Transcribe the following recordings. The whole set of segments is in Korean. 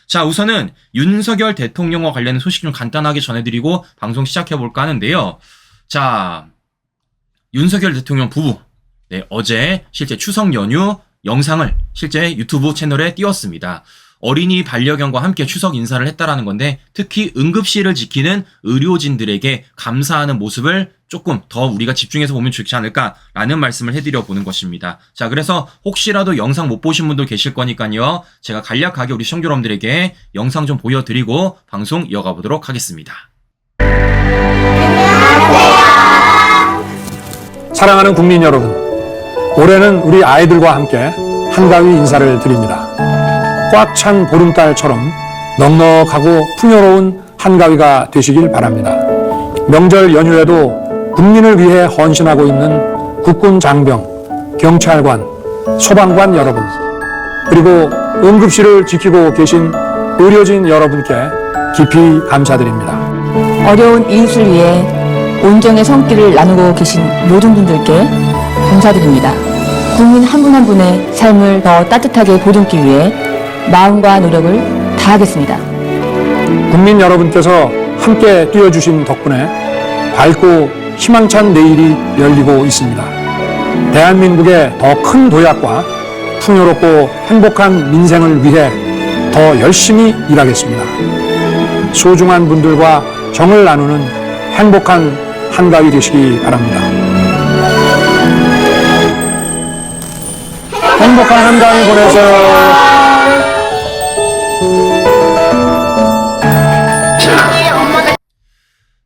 자, 우선은 윤석열 대통령과 관련된 소식 좀 간단하게 전해드리고 방송 시작해볼까 하는데요. 자, 윤석열 대통령 부부, 네, 어제 실제 추석 연휴 영상을 실제 유튜브 채널에 띄웠습니다. 어린이 반려견과 함께 추석 인사를 했다라는 건데, 특히 응급실을 지키는 의료진들에게 감사하는 모습을 조금 더 우리가 집중해서 보면 좋지 않을까라는 말씀을 해드려 보는 것입니다. 자, 그래서 혹시라도 영상 못 보신 분들 계실 거니까요, 제가 간략하게 우리 시청자 여러분들에게 영상 좀 보여드리고 방송 이어가 보도록 하겠습니다. 사랑하는 국민 여러분, 올해는 우리 아이들과 함께 한가위 인사를 드립니다. 꽉 찬 보름달처럼 넉넉하고 풍요로운 한가위가 되시길 바랍니다. 명절 연휴에도 국민을 위해 헌신하고 있는 국군 장병, 경찰관, 소방관 여러분, 그리고 응급실을 지키고 계신 의료진 여러분께 깊이 감사드립니다. 어려운 이웃을 위해 온정의 손길을 나누고 계신 모든 분들께 감사드립니다. 국민 한 분 한 분의 삶을 더 따뜻하게 보듬기 위해 마음과 노력을 다하겠습니다. 국민 여러분께서 함께 뛰어주신 덕분에 밝고 희망찬 내일이 열리고 있습니다. 대한민국의 더 큰 도약과 풍요롭고 행복한 민생을 위해 더 열심히 일하겠습니다. 소중한 분들과 정을 나누는 행복한 한가위 되시기 바랍니다. 행복한 한가위 보내세요.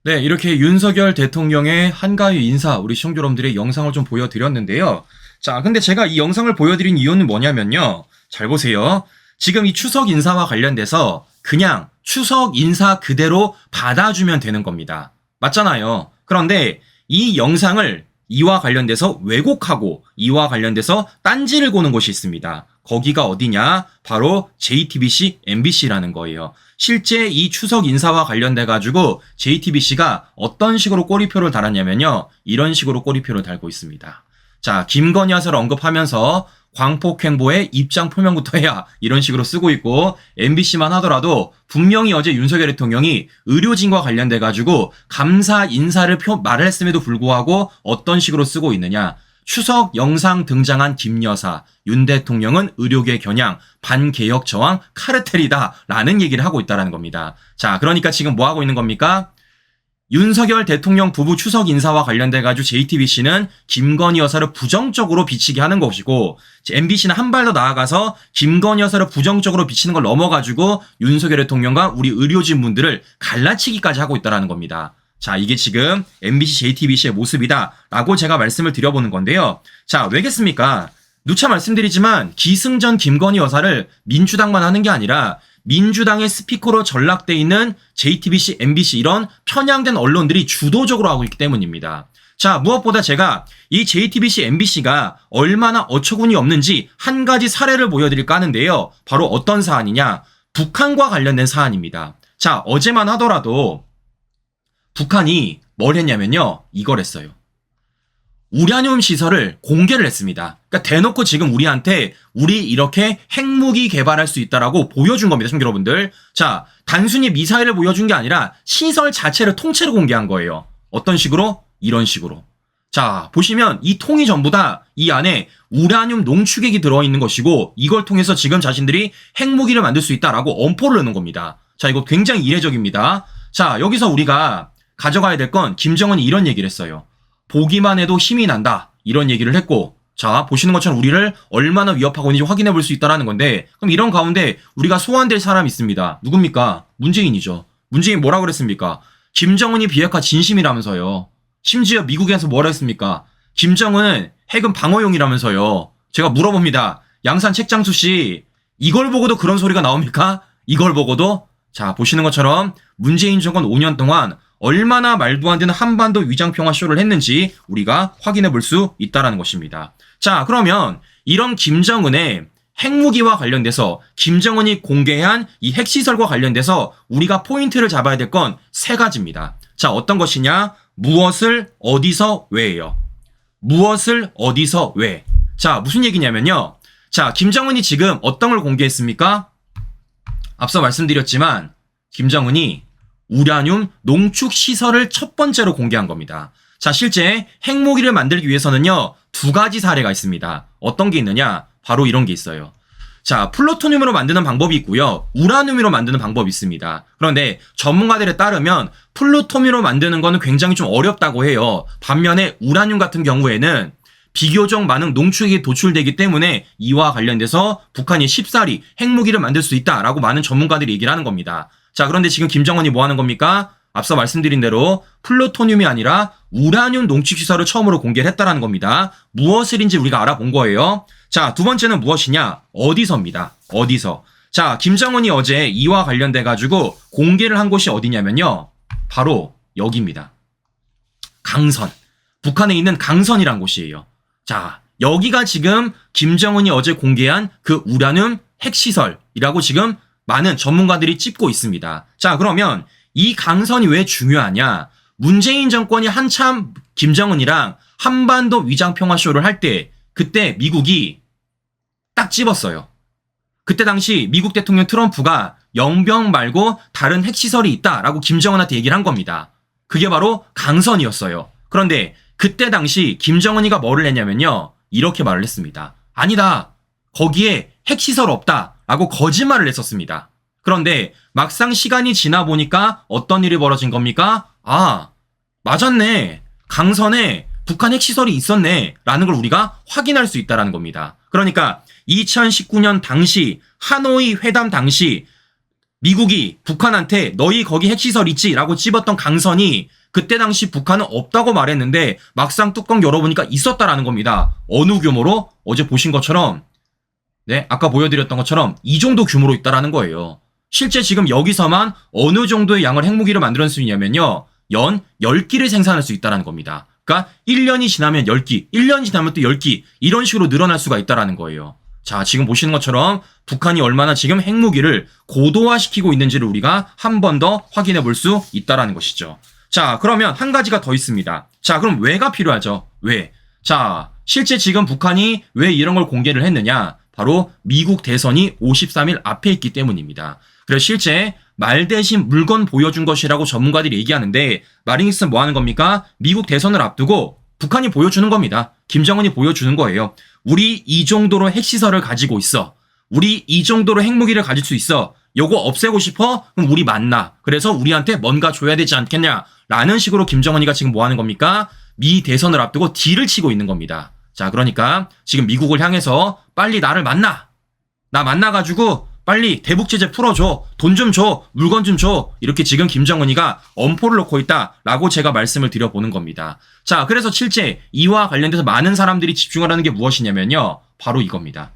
네, 이렇게 윤석열 대통령의 한가위 인사, 우리 시청자 여러분들의 영상을 좀 보여드렸는데요. 자, 근데 제가 이 영상을 보여드린 이유는 뭐냐면요. 잘 보세요. 지금 이 추석 인사와 관련돼서 그냥 추석 인사 그대로 받아주면 되는 겁니다. 맞잖아요. 그런데 이 영상을 이와 관련돼서 왜곡하고 이와 관련돼서 딴지를 고는 곳이 있습니다. 거기가 어디냐? 바로 JTBC, MBC라는 거예요. 실제 이 추석 인사와 관련돼 가지고 JTBC가 어떤 식으로 꼬리표를 달았냐면요. 이런 식으로 꼬리표를 달고 있습니다. 자, 김건희 여사를 언급하면서 광폭행보의 입장 표명부터 해야 이런 식으로 쓰고 있고, MBC만 하더라도 분명히 어제 윤석열 대통령이 의료진과 관련돼 가지고 감사 인사를 말을 했음에도 불구하고 어떤 식으로 쓰고 있느냐. 추석 영상 등장한 김 여사, 윤 대통령은 의료계 겨냥, 반개혁 저항 카르텔이다 라는 얘기를 하고 있다는 겁니다. 자, 그러니까 지금 뭐 하고 있는 겁니까? 윤석열 대통령 부부 추석 인사와 관련돼 가지고 JTBC는 김건희 여사를 부정적으로 비치게 하는 것이고, MBC는 한 발 더 나아가서 김건희 여사를 부정적으로 비치는 걸 넘어가지고 윤석열 대통령과 우리 의료진 분들을 갈라치기까지 하고 있다는 겁니다. 자, 이게 지금 MBC, JTBC의 모습이다 라고 제가 말씀을 드려보는 건데요. 자, 왜겠습니까? 누차 말씀드리지만 기승전 김건희 여사를 민주당만 하는 게 아니라 민주당의 스피커로 전락돼 있는 JTBC, MBC 이런 편향된 언론들이 주도적으로 하고 있기 때문입니다. 자, 무엇보다 제가 이 JTBC, MBC가 얼마나 어처구니 없는지 한 가지 사례를 보여드릴까 하는데요. 바로 어떤 사안이냐? 북한과 관련된 사안입니다. 자, 어제만 하더라도 북한이 뭘 했냐면요. 이걸 했어요. 우라늄 시설을 공개를 했습니다. 그러니까 대놓고 지금 우리한테 우리 이렇게 핵무기 개발할 수 있다라고 보여준 겁니다. 시청자 여러분들. 자, 단순히 미사일을 보여준 게 아니라 시설 자체를 통째로 공개한 거예요. 어떤 식으로? 이런 식으로. 자, 보시면 이 통이 전부 다 이 안에 우라늄 농축액이 들어있는 것이고, 이걸 통해서 지금 자신들이 핵무기를 만들 수 있다라고 엄포를 넣는 겁니다. 자, 이거 굉장히 이례적입니다. 자, 여기서 우리가 가져가야 될 건 김정은이 이런 얘기를 했어요. 보기만 해도 힘이 난다. 이런 얘기를 했고, 자, 보시는 것처럼 우리를 얼마나 위협하고 있는지 확인해 볼 수 있다는 건데, 그럼 이런 가운데 우리가 소환될 사람이 있습니다. 누굽니까? 문재인이죠. 문재인 뭐라고 그랬습니까? 김정은이 비핵화 진심이라면서요. 심지어 미국에서 뭐라 했습니까? 김정은은 핵은 방어용이라면서요. 제가 물어봅니다. 양산 책장수 씨, 이걸 보고도 그런 소리가 나옵니까? 이걸 보고도? 자, 보시는 것처럼 문재인 정권 5년 동안 얼마나 말도 안 되는 한반도 위장평화 쇼를 했는지 우리가 확인해 볼 수 있다는 것입니다. 자, 그러면 이런 김정은의 핵무기와 관련돼서 김정은이 공개한 이 핵시설과 관련돼서 우리가 포인트를 잡아야 될 건 세 가지입니다. 자, 어떤 것이냐? 무엇을 어디서 왜예요. 무엇을 어디서 왜. 자, 무슨 얘기냐면요. 자, 김정은이 지금 어떤 걸 공개했습니까? 앞서 말씀드렸지만 김정은이 우라늄 농축 시설을 첫 번째로 공개한 겁니다. 자, 실제 핵무기를 만들기 위해서는요, 두 가지 사례가 있습니다. 어떤 게 있느냐? 바로 이런 게 있어요. 자, 플루토늄으로 만드는 방법이 있고요, 우라늄으로 만드는 방법이 있습니다. 그런데 전문가들에 따르면 플루토늄으로 만드는 거는 굉장히 좀 어렵다고 해요. 반면에 우라늄 같은 경우에는 비교적 많은 농축이 도출되기 때문에 이와 관련돼서 북한이 쉽사리 핵무기를 만들 수 있다라고 많은 전문가들이 얘기를 하는 겁니다. 자, 그런데 지금 김정은이 뭐 하는 겁니까? 앞서 말씀드린 대로 플루토늄이 아니라 우라늄 농축시설을 처음으로 공개를 했다라는 겁니다. 무엇을인지 우리가 알아본 거예요. 자, 두 번째는 무엇이냐? 어디서입니다. 어디서. 자, 김정은이 어제 이와 관련돼가지고 공개를 한 곳이 어디냐면요, 바로 여기입니다. 강선. 북한에 있는 강선이란 곳이에요. 자, 여기가 지금 김정은이 어제 공개한 그 우라늄 핵시설이라고 지금 많은 전문가들이 찝고 있습니다. 자, 그러면 이 강선이 왜 중요하냐? 문재인 정권이 한참 김정은이랑 한반도 위장평화쇼를 할 때, 그때 미국이 딱 집었어요. 그때 당시 미국 대통령 트럼프가 영병 말고 다른 핵시설이 있다라고 김정은한테 얘기를 한 겁니다. 그게 바로 강선이었어요. 그런데 그때 당시 김정은이가 뭐를 했냐면요, 이렇게 말을 했습니다. 아니다, 거기에 핵시설 없다라고 거짓말을 했었습니다. 그런데 막상 시간이 지나 보니까 어떤 일이 벌어진 겁니까? 아, 맞았네, 강선에 북한 핵시설이 있었네 라는 걸 우리가 확인할 수 있다는 겁니다. 그러니까 2019년 당시 하노이 회담 당시 미국이 북한한테 너희 거기 핵시설 있지? 라고 찝었던 강선이 그때 당시 북한은 없다고 말했는데 막상 뚜껑 열어보니까 있었다라는 겁니다. 어느 규모로? 어제 보신 것처럼, 네, 아까 보여드렸던 것처럼 이 정도 규모로 있다라는 거예요. 실제 지금 여기서만 어느 정도의 양을 핵무기를 만들 수 있냐면요, 연 10기를 생산할 수 있다라는 겁니다. 그러니까 1년이 지나면 10기, 1년이 지나면 또 10기, 이런 식으로 늘어날 수가 있다라는 거예요. 자, 지금 보시는 것처럼 북한이 얼마나 지금 핵무기를 고도화시키고 있는지를 우리가 한 번 더 확인해 볼 수 있다라는 것이죠. 자, 그러면 한 가지가 더 있습니다. 자, 그럼 왜가 필요하죠? 왜? 자, 실제 지금 북한이 왜 이런 걸 공개를 했느냐? 바로 미국 대선이 53일 앞에 있기 때문입니다. 그래서 실제 말 대신 물건 보여준 것이라고 전문가들이 얘기하는데, 말인즉슨 뭐 하는 겁니까? 미국 대선을 앞두고 북한이 보여주는 겁니다. 김정은이 보여주는 거예요. 우리 이 정도로 핵시설을 가지고 있어. 우리 이 정도로 핵무기를 가질 수 있어. 요거 없애고 싶어? 그럼 우리 만나. 그래서 우리한테 뭔가 줘야 되지 않겠냐? 라는 식으로 김정은이가 지금 뭐 하는 겁니까? 미 대선을 앞두고 딜을 치고 있는 겁니다. 자, 그러니까 지금 미국을 향해서 빨리 나를 만나. 나 만나가지고 빨리 대북 제재 풀어줘. 돈 좀 줘. 물건 좀 줘. 이렇게 지금 김정은이가 엄포를 놓고 있다라고 제가 말씀을 드려보는 겁니다. 자, 그래서 실제 이와 관련돼서 많은 사람들이 집중을 하는 게 무엇이냐면요, 바로 이겁니다.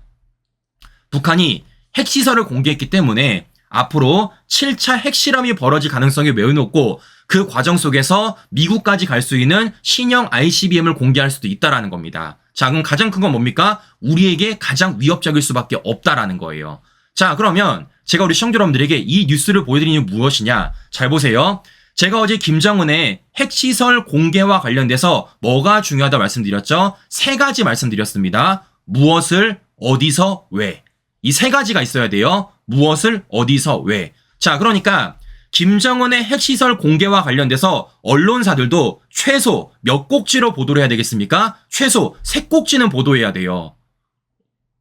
북한이 핵시설을 공개했기 때문에 앞으로 7차 핵실험이 벌어질 가능성이 매우 높고, 그 과정 속에서 미국까지 갈 수 있는 신형 ICBM을 공개할 수도 있다라는 겁니다. 자, 그럼 가장 큰 건 뭡니까? 우리에게 가장 위협적일 수밖에 없다라는 거예요. 자, 그러면 제가 우리 시청자 여러분들에게 이 뉴스를 보여드리는 이유는 무엇이냐? 잘 보세요. 제가 어제 김정은의 핵시설 공개와 관련돼서 뭐가 중요하다 말씀드렸죠? 세 가지 말씀드렸습니다. 무엇을, 어디서, 왜. 이 세 가지가 있어야 돼요. 무엇을, 어디서, 왜. 자, 그러니까 김정은의 핵시설 공개와 관련돼서 언론사들도 최소 몇 꼭지로 보도를 해야 되겠습니까? 최소 3꼭지는 보도해야 돼요.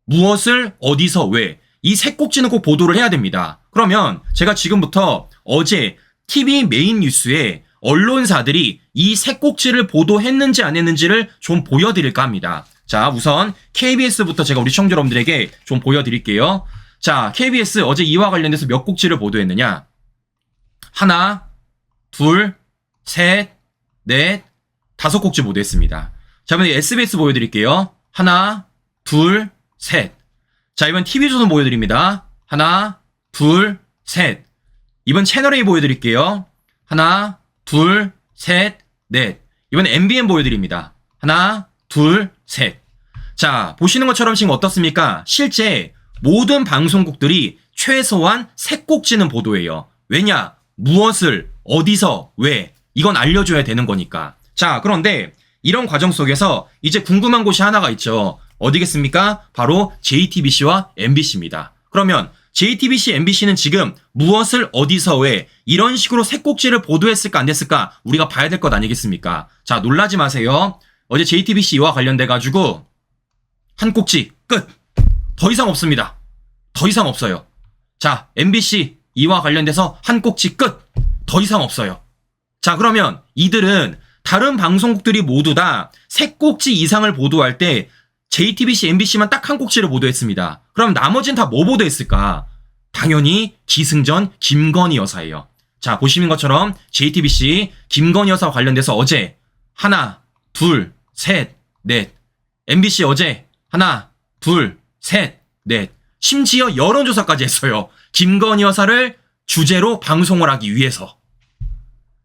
무엇을, 어디서, 왜. 이 3꼭지는 꼭 보도를 해야 됩니다. 그러면 제가 지금부터 어제 TV 메인 뉴스에 언론사들이 이 3꼭지를 보도했는지 안 했는지를 좀 보여드릴까 합니다. 자, 우선 KBS부터 제가 우리 시청자 여러분들에게 좀 보여드릴게요. 자, KBS 어제 이와 관련돼서 몇 꼭지를 보도했느냐? 하나, 둘, 셋, 넷, 5꼭지 보도했습니다. 자, 이번에 SBS 보여드릴게요. 하나, 둘, 셋. 자, 이번 TV조선 보여드립니다. 하나, 둘, 셋. 이번 채널A 보여드릴게요. 하나, 둘, 셋, 넷. 이번 MBN 보여드립니다. 하나, 둘, 셋. 자, 보시는 것처럼 지금 어떻습니까? 실제 모든 방송국들이 최소한 3꼭지는 보도해요. 왜냐? 무엇을, 어디서, 왜. 이건 알려줘야 되는 거니까. 자, 그런데 이런 과정 속에서 이제 궁금한 곳이 하나가 있죠. 어디겠습니까? 바로 JTBC와 MBC입니다. 그러면 JTBC, MBC는 지금 무엇을 어디서 왜 이런 식으로 새 꼭지를 보도했을까 안 됐을까 우리가 봐야 될 것 아니겠습니까? 자, 놀라지 마세요. 어제 JTBC 이와 관련돼가지고 한 꼭지 끝. 더 이상 없습니다. 더 이상 없어요. 자, MBC 이와 관련돼서 한 꼭지 끝. 더 이상 없어요. 자, 그러면 이들은 다른 방송국들이 모두 다 세 꼭지 이상을 보도할 때 JTBC, MBC만 딱 한 꼭지를 보도했습니다. 그럼 나머지는 다 뭐 보도했을까? 당연히 기승전 김건희 여사예요. 자, 보시는 것처럼 JTBC 김건희 여사와 관련돼서 어제 하나, 둘, 셋, 넷. MBC 어제 하나, 둘, 셋, 넷. 심지어 여론조사까지 했어요. 김건희 여사를 주제로 방송을 하기 위해서.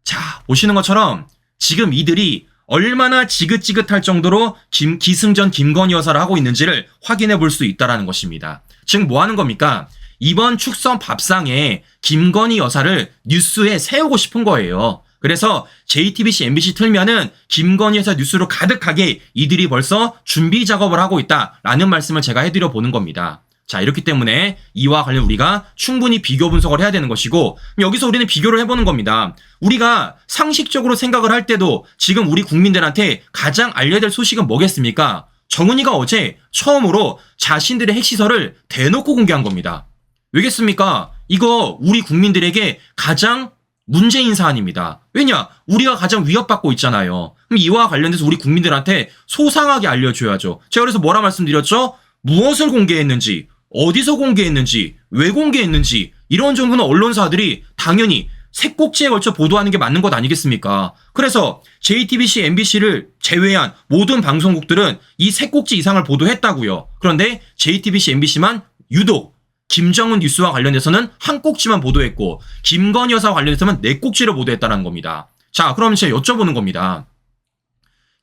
자, 보시는 것처럼 지금 이들이 얼마나 지긋지긋할 정도로 기승전 김건희 여사를 하고 있는지를 확인해 볼 수 있다는 것입니다. 즉 뭐 하는 겁니까? 이번 축성 밥상에 김건희 여사를 뉴스에 세우고 싶은 거예요. 그래서 JTBC, MBC 틀면은 김건희 여사 뉴스로 가득하게 이들이 벌써 준비 작업을 하고 있다라는 말씀을 제가 해드려 보는 겁니다. 자, 이렇기 때문에 이와 관련 우리가 충분히 비교 분석을 해야 되는 것이고, 여기서 우리는 비교를 해보는 겁니다. 우리가 상식적으로 생각을 할 때도 지금 우리 국민들한테 가장 알려야 될 소식은 뭐겠습니까? 정은이가 어제 처음으로 자신들의 핵시설을 대놓고 공개한 겁니다. 왜겠습니까? 이거 우리 국민들에게 가장 문제인 사안입니다. 왜냐? 우리가 가장 위협받고 있잖아요. 그럼 이와 관련돼서 우리 국민들한테 소상하게 알려줘야죠. 제가 그래서 뭐라 말씀드렸죠? 무엇을 공개했는지, 어디서 공개했는지, 왜 공개했는지 이런 정도는 언론사들이 당연히 세 꼭지에 걸쳐 보도하는 게 맞는 것 아니겠습니까? 그래서 JTBC, MBC를 제외한 모든 방송국들은 이 세 꼭지 이상을 보도했다고요. 그런데 JTBC, MBC만 유독 김정은 뉴스와 관련해서는 한 꼭지만 보도했고 김건희 여사와 관련해서는 네 꼭지를 보도했다는 겁니다. 자, 그럼 제가 여쭤보는 겁니다.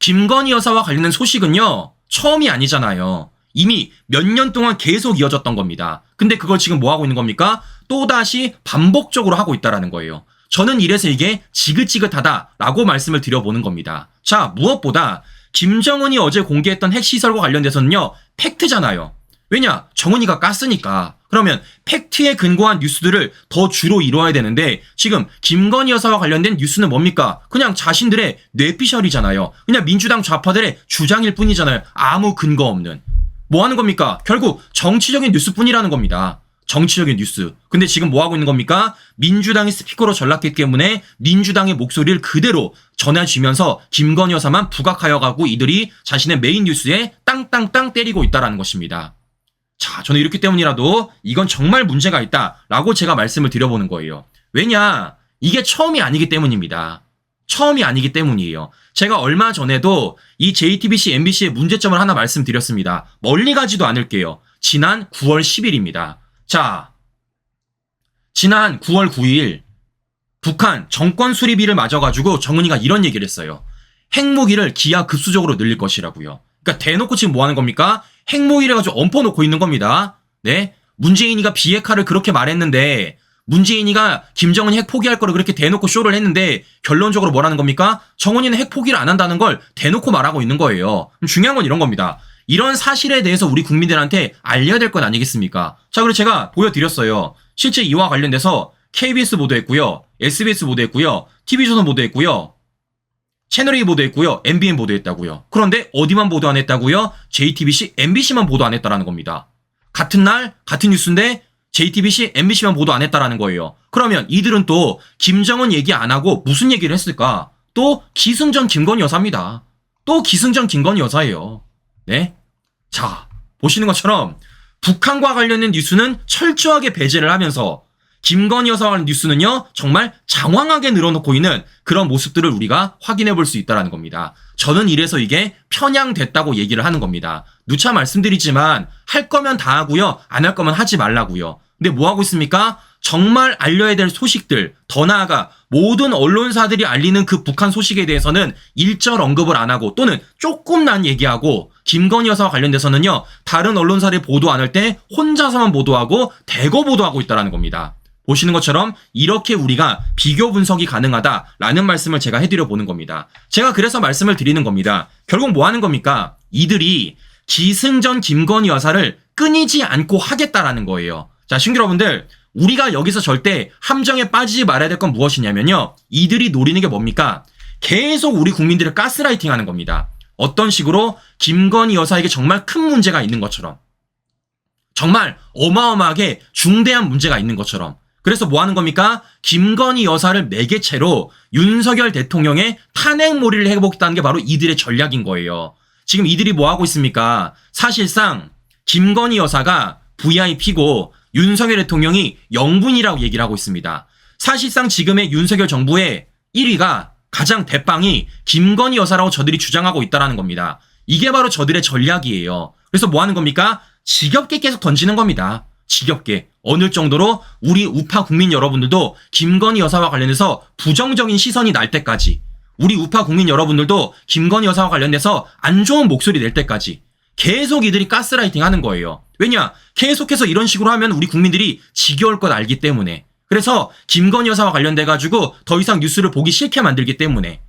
김건희 여사와 관련된 소식은요, 처음이 아니잖아요. 이미 몇 년 동안 계속 이어졌던 겁니다. 근데 그걸 지금 뭐 하고 있는 겁니까? 또다시 반복적으로 하고 있다라는 거예요. 저는 이래서 이게 지긋지긋하다라고 말씀을 드려보는 겁니다. 자, 무엇보다 김정은이 어제 공개했던 핵시설과 관련돼서는요, 팩트잖아요. 왜냐? 정은이가 깠으니까. 그러면 팩트에 근거한 뉴스들을 더 주로 이뤄야 되는데 지금 김건희 여사와 관련된 뉴스는 뭡니까? 그냥 자신들의 뇌피셜이잖아요. 그냥 민주당 좌파들의 주장일 뿐이잖아요. 아무 근거 없는. 뭐 하는 겁니까? 결국 정치적인 뉴스뿐이라는 겁니다. 정치적인 뉴스. 근데 지금 뭐 하고 있는 겁니까? 민주당이 스피커로 전락했기 때문에 민주당의 목소리를 그대로 전해주면서 김건희 여사만 부각하여 가고 이들이 자신의 메인 뉴스에 땅땅땅 때리고 있다는 것입니다. 자, 저는 이렇기 때문이라도 이건 정말 문제가 있다라고 제가 말씀을 드려보는 거예요. 왜냐? 이게 처음이 아니기 때문입니다. 처음이 아니기 때문이에요. 제가 얼마 전에도 이 JTBC, MBC의 문제점을 하나 말씀드렸습니다. 멀리 가지도 않을게요. 지난 9월 10일입니다. 자, 지난 9월 9일 북한 정권 수립일을 맞아가지고 정은이가 이런 얘기를 했어요. 핵무기를 기하급수적으로 늘릴 것이라고요. 그러니까 대놓고 지금 뭐 하는 겁니까? 핵무기를 가지고 엎어놓고 있는 겁니다. 네? 문재인이가 비핵화를 그렇게 말했는데 문재인이가 김정은이 핵 포기할 거를 그렇게 대놓고 쇼를 했는데 결론적으로 뭐라는 겁니까? 정은이는 핵 포기를 안 한다는 걸 대놓고 말하고 있는 거예요. 중요한 건 이런 겁니다. 이런 사실에 대해서 우리 국민들한테 알려야 될 것 아니겠습니까? 자, 그리고 제가 보여드렸어요. 실제 이와 관련돼서 KBS 보도했고요. SBS 보도했고요. TV조선 보도했고요. 채널A 보도했고요. MBN 보도했다고요. 그런데 어디만 보도 안 했다고요? JTBC, MBC만 보도 안 했다라는 겁니다. 같은 날 같은 뉴스인데 JTBC, MBC만 보도 안 했다라는 거예요. 그러면 이들은 또 김정은 얘기 안 하고 무슨 얘기를 했을까? 또 기승전 김건희 여사입니다. 또 기승전 김건희 여사예요. 네? 자, 보시는 것처럼 북한과 관련된 뉴스는 철저하게 배제를 하면서 김건희 여사와 관련 뉴스는요, 정말 장황하게 늘어놓고 있는 그런 모습들을 우리가 확인해 볼 수 있다는 겁니다. 저는 이래서 이게 편향됐다고 얘기를 하는 겁니다. 누차 말씀드리지만 할 거면 다 하고요, 안 할 거면 하지 말라고요. 근데 뭐 하고 있습니까? 정말 알려야 될 소식들, 더 나아가 모든 언론사들이 알리는 그 북한 소식에 대해서는 일절 언급을 안 하고 또는 조금만 얘기하고 김건희 여사와 관련돼서는요, 다른 언론사들이 보도 안 할 때 혼자서만 보도하고 대거 보도하고 있다는 겁니다. 보시는 것처럼 이렇게 우리가 비교 분석이 가능하다라는 말씀을 제가 해드려 보는 겁니다. 제가 그래서 말씀을 드리는 겁니다. 결국 뭐 하는 겁니까? 이들이 기승전 김건희 여사를 끊이지 않고 하겠다라는 거예요. 자, 신규 여러분들, 우리가 여기서 절대 함정에 빠지지 말아야 될 건 무엇이냐면요. 이들이 노리는 게 뭡니까? 계속 우리 국민들을 가스라이팅 하는 겁니다. 어떤 식으로? 김건희 여사에게 정말 큰 문제가 있는 것처럼. 정말 어마어마하게 중대한 문제가 있는 것처럼. 그래서 뭐 하는 겁니까? 김건희 여사를 매개체로 윤석열 대통령의 탄핵몰이를 해보겠다는 게 바로 이들의 전략인 거예요. 지금 이들이 뭐 하고 있습니까? 사실상 김건희 여사가 VIP고 윤석열 대통령이 영분이라고 얘기를 하고 있습니다. 사실상 지금의 윤석열 정부의 1위가 가장 대빵이 김건희 여사라고 저들이 주장하고 있다는 겁니다. 이게 바로 저들의 전략이에요. 그래서 뭐 하는 겁니까? 지겹게 계속 던지는 겁니다. 지겹게. 어느 정도로 우리 우파 국민 여러분들도 김건희 여사와 관련해서 부정적인 시선이 날 때까지, 우리 우파 국민 여러분들도 김건희 여사와 관련해서 안 좋은 목소리 낼 때까지 계속 이들이 가스라이팅 하는 거예요. 왜냐? 계속해서 이런 식으로 하면 우리 국민들이 지겨울 것 알기 때문에. 그래서 김건희 여사와 관련돼가지고 더 이상 뉴스를 보기 싫게 만들기 때문에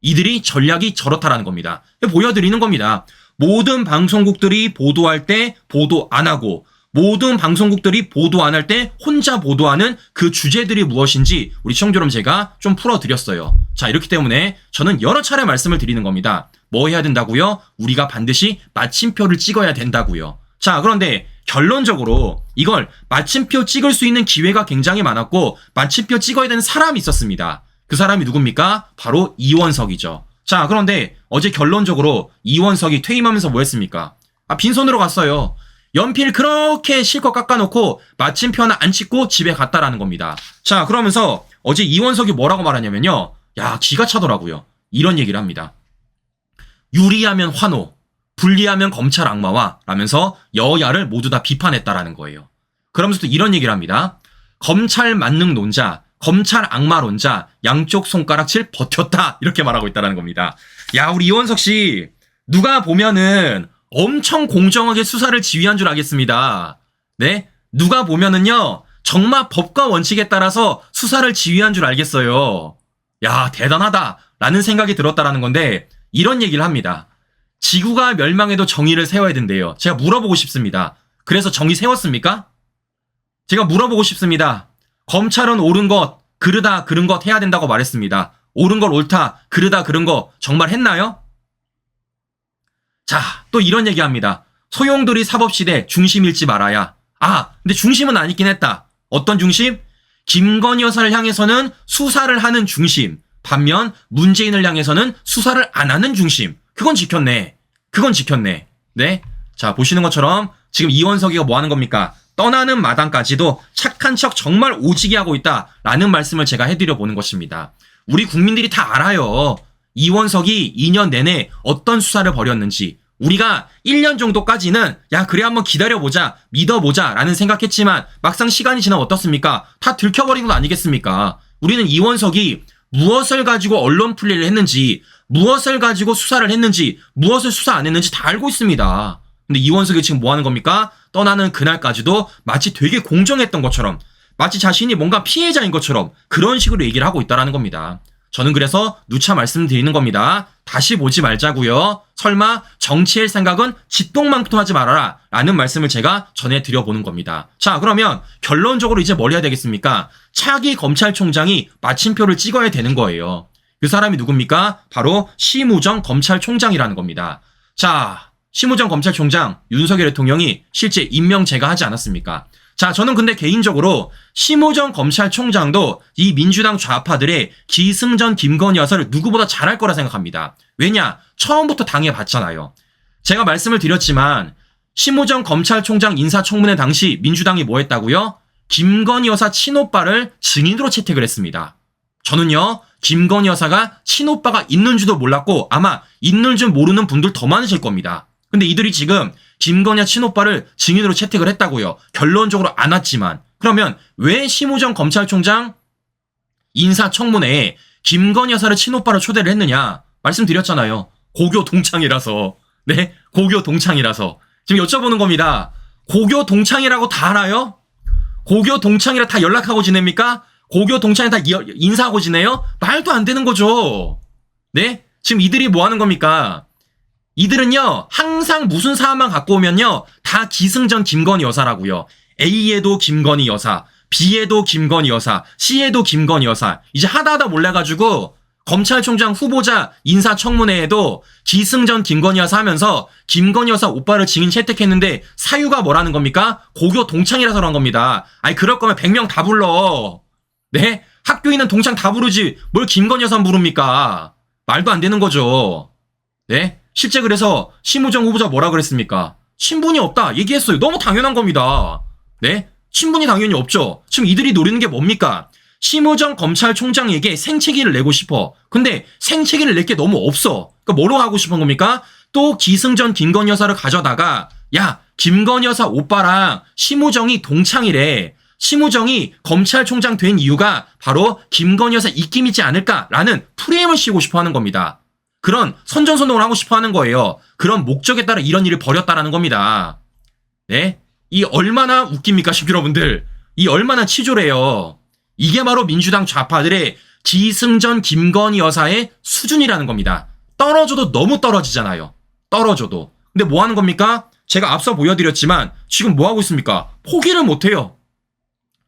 이들이 전략이 저렇다라는 겁니다. 보여드리는 겁니다. 모든 방송국들이 보도할 때 보도 안 하고, 모든 방송국들이 보도 안 할 때 혼자 보도하는 그 주제들이 무엇인지 우리 시청자 여러분 제가 좀 풀어드렸어요. 자, 이렇기 때문에 저는 여러 차례 말씀을 드리는 겁니다. 뭐 해야 된다고요? 우리가 반드시 마침표를 찍어야 된다고요. 자, 그런데 결론적으로 이걸 마침표 찍을 수 있는 기회가 굉장히 많았고 마침표 찍어야 되는 사람이 있었습니다. 그 사람이 누굽니까? 바로 이원석이죠. 자, 그런데 어제 결론적으로 이원석이 퇴임하면서 뭐 했습니까? 빈손으로 갔어요. 연필 그렇게 실컷 깎아놓고 마침표 하나 안 찍고 집에 갔다라는 겁니다. 자, 그러면서 어제 이원석이 뭐라고 말하냐면요. 야, 기가 차더라고요. 이런 얘기를 합니다. 유리하면 환호, 불리하면 검찰 악마와 라면서 여야를 모두 다 비판했다라는 거예요. 그러면서 또 이런 얘기를 합니다. 검찰 만능론자, 검찰 악마론자, 양쪽 손가락질 버텼다. 이렇게 말하고 있다라는 겁니다. 야, 우리 이원석 씨, 누가 보면은 엄청 공정하게 수사를 지휘한 줄 알겠습니다. 네? 누가 보면은요, 정말 법과 원칙에 따라서 수사를 지휘한 줄 알겠어요. 야, 대단하다. 라는 생각이 들었다라는 건데, 이런 얘기를 합니다. 지구가 멸망해도 정의를 세워야 된대요. 제가 물어보고 싶습니다. 그래서 정의 세웠습니까? 제가 물어보고 싶습니다. 검찰은 옳은 것, 그르다 그른 것 해야 된다고 말했습니다. 옳은 걸 옳다, 그르다 그른 거 정말 했나요? 자, 또 이런 얘기합니다. 소용돌이 사법시대 중심 잃지 말아야. 근데 중심은 아니긴 했다. 어떤 중심? 김건희 여사를 향해서는 수사를 하는 중심. 반면 문재인을 향해서는 수사를 안 하는 중심. 그건 지켰네. 그건 지켰네. 네? 자, 보시는 것처럼 지금 이원석이가 뭐 하는 겁니까? 떠나는 마당까지도 착한 척 정말 오지게 하고 있다라는 말씀을 제가 해드려 보는 것입니다. 우리 국민들이 다 알아요. 이원석이 2년 내내 어떤 수사를 벌였는지. 우리가 1년 정도까지는 야, 그래 한번 기다려보자, 믿어보자 라는 생각했지만 막상 시간이 지나면 어떻습니까? 다 들켜버린 것 아니겠습니까? 우리는 이원석이 무엇을 가지고 언론 플레이를 했는지, 무엇을 가지고 수사를 했는지, 무엇을 수사 안 했는지 다 알고 있습니다. 근데 이원석이 지금 뭐 하는 겁니까? 떠나는 그날까지도 마치 되게 공정했던 것처럼, 마치 자신이 뭔가 피해자인 것처럼 그런 식으로 얘기를 하고 있다라는 겁니다. 저는 그래서 누차 말씀드리는 겁니다. 다시 보지 말자고요. 설마 정치할 생각은 집동만큼 하지 말아라 라는 말씀을 제가 전해드려보는 겁니다. 자, 그러면 결론적으로 이제 뭘 해야 되겠습니까? 차기 검찰총장이 마침표를 찍어야 되는 거예요. 그 사람이 누굽니까? 바로 심우정 검찰총장이라는 겁니다. 자, 심우정 검찰총장, 윤석열 대통령이 실제 임명 제가 하지 않았습니까? 자, 저는 근데 개인적으로 심우정 검찰총장도 이 민주당 좌파들의 기승전 김건희 여사를 누구보다 잘할 거라 생각합니다. 왜냐? 처음부터 당해봤잖아요. 제가 말씀을 드렸지만 심우정 검찰총장 인사청문회 당시 민주당이 뭐 했다고요? 김건희 여사 친오빠를 증인으로 채택을 했습니다. 저는요, 김건희 여사가 친오빠가 있는 줄도 몰랐고 아마 있는 줄 모르는 분들 더 많으실 겁니다. 근데 이들이 지금 김건희 친오빠를 증인으로 채택을 했다고요. 결론적으로 안 왔지만. 그러면 왜 심우정 검찰총장 인사청문회에 김건희 여사를 친오빠로 초대를 했느냐? 말씀드렸잖아요. 고교 동창이라서. 네? 고교 동창이라서. 지금 여쭤보는 겁니다. 고교 동창이라고 다 알아요? 고교 동창이라 다 연락하고 지냅니까? 고교 동창이 다 인사하고 지내요? 말도 안 되는 거죠. 네? 지금 이들이 뭐 하는 겁니까? 이들은요, 항상 무슨 사안만 갖고 오면요, 다 기승전 김건희 여사라고요. A에도 김건희 여사, B에도 김건희 여사, C에도 김건희 여사. 이제 하다 몰라가지고 검찰총장 후보자 인사청문회에도 기승전 김건희 여사 하면서 김건희 여사 오빠를 증인 채택했는데 사유가 뭐라는 겁니까? 고교 동창이라서 그런 겁니다. 아니 그럴 거면 100명 다 불러. 네? 학교에 있는 동창 다 부르지 뭘 김건희 여사 부릅니까? 말도 안 되는 거죠. 네? 실제 그래서 심우정 후보자 뭐라 그랬습니까? 친분이 없다 얘기했어요. 너무 당연한 겁니다. 네? 친분이 당연히 없죠. 지금 이들이 노리는 게 뭡니까? 심우정 검찰총장에게 생채기를 내고 싶어. 근데 생채기를 낼 게 너무 없어. 그러니까 뭐로 하고 싶은 겁니까? 또 기승전 김건희 여사를 가져다가 야 김건희 여사 오빠랑 심우정이 동창이래. 심우정이 검찰총장 된 이유가 바로 김건희 여사 입김이지 않을까라는 프레임을 씌우고 싶어 하는 겁니다. 그런 선전선동을 하고 싶어 하는 거예요. 그런 목적에 따라 이런 일을 벌였다라는 겁니다. 네? 이 얼마나 웃깁니까, 여러분들? 이 얼마나 치졸해요. 이게 바로 민주당 좌파들의 기승전 김건희 여사의 수준이라는 겁니다. 떨어져도 너무 떨어지잖아요. 떨어져도. 근데 뭐 하는 겁니까? 제가 앞서 보여드렸지만 지금 뭐 하고 있습니까? 포기를 못해요.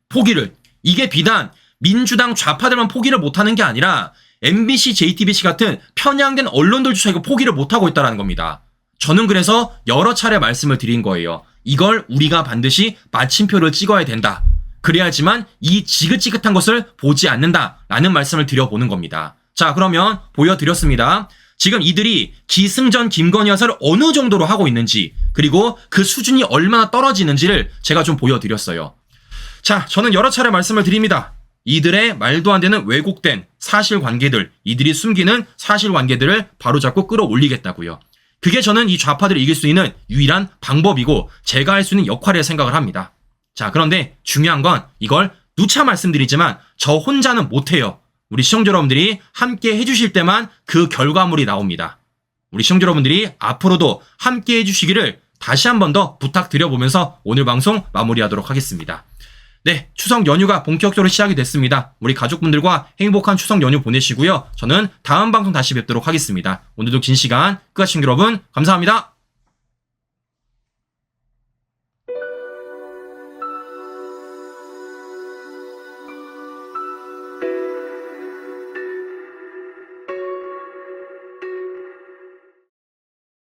포기를. 이게 비단 민주당 좌파들만 포기를 못하는 게 아니라 MBC, JTBC 같은 편향된 언론들조차 이거 포기를 못하고 있다는 겁니다. 저는 그래서 여러 차례 말씀을 드린 거예요. 이걸 우리가 반드시 마침표를 찍어야 된다. 그래야지만 이 지긋지긋한 것을 보지 않는다라는 말씀을 드려보는 겁니다. 자, 그러면 보여드렸습니다. 지금 이들이 기승전 김건희 여사를 어느 정도로 하고 있는지 그리고 그 수준이 얼마나 떨어지는지를 제가 좀 보여드렸어요. 자, 저는 여러 차례 말씀을 드립니다. 이들의 말도 안 되는 왜곡된 사실관계들, 이들이 숨기는 사실관계들을 바로잡고 끌어올리겠다고요. 그게 저는 이 좌파들을 이길 수 있는 유일한 방법이고 제가 할 수 있는 역할이라 생각을 합니다. 자, 그런데 중요한 건 이걸 누차 말씀드리지만 저 혼자는 못해요. 우리 시청자 여러분들이 함께 해주실 때만 그 결과물이 나옵니다. 우리 시청자 여러분들이 앞으로도 함께 해주시기를 다시 한 번 더 부탁드려보면서 오늘 방송 마무리하도록 하겠습니다. 네, 추석 연휴가 본격적으로 시작이 됐습니다. 우리 가족분들과 행복한 추석 연휴 보내시고요. 저는 다음 방송 다시 뵙도록 하겠습니다. 오늘도 긴 시간 끝까지 시청자 여러분 감사합니다.